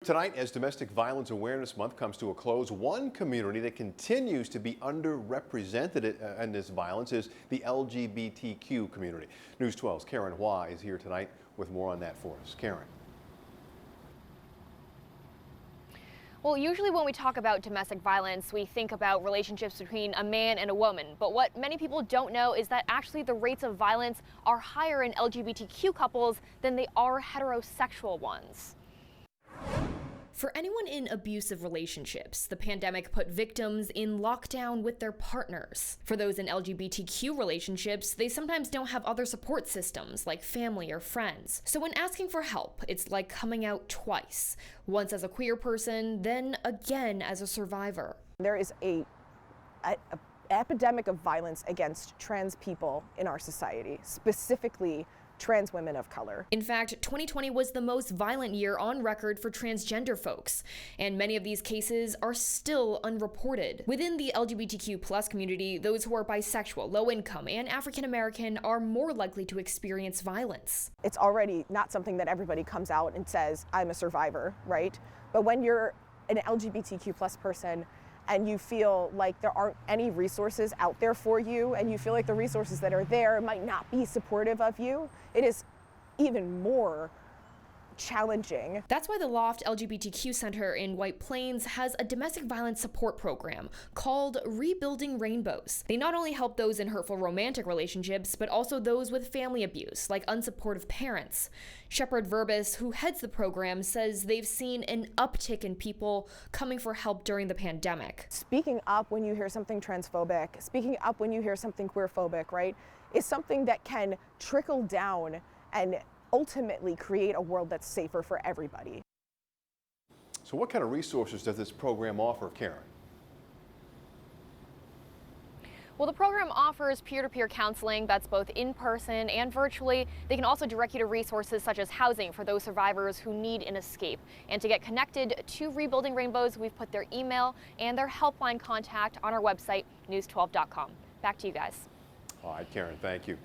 Tonight, as Domestic Violence Awareness Month comes to a close, one community that continues to be underrepresented in this violence is the LGBTQ community. News 12's Karen Hua is here tonight with more on that for us. Karen. Well, usually when we talk about domestic violence, we think about relationships between a man and a woman. But what many people don't know is that actually the rates of violence are higher in LGBTQ couples than they are heterosexual ones. For anyone in abusive relationships, the pandemic put victims in lockdown with their partners. For those in LGBTQ relationships, they sometimes don't have other support systems like family or friends. So when asking for help, it's like coming out twice. Once as a queer person, then again as a survivor. There is an epidemic of violence against trans people in our society, specifically trans women of color. In fact, 2020 was the most violent year on record for transgender folks, and many of these cases are still unreported. Within the LGBTQ+ community, those who are bisexual, low income, and African American are more likely to experience violence. It's already not something that everybody comes out and says, I'm a survivor, right? But when you're an LGBTQ+ person and you feel like there aren't any resources out there for you, and you feel like the resources that are there might not be supportive of you, it is even more challenging. That's why the Loft LGBTQ Center in White Plains has a domestic violence support program called Rebuilding Rainbows. They not only help those in hurtful romantic relationships, but also those with family abuse, like unsupportive parents. Shepard Verbis, who heads the program, says they've seen an uptick in people coming for help during the pandemic. Speaking up when you hear something transphobic, speaking up when you hear something queerphobic, right, is something that can trickle down and ultimately create a world that's safer for everybody. So what kind of resources does this program offer, Karen? Well, the program offers peer-to-peer counseling that's both in person and virtually. They can also direct you to resources such as housing for those survivors who need an escape. And to get connected to Rebuilding Rainbows, we've put their email and their helpline contact on our website, news12.com. Back to you guys. All right, Karen, thank you.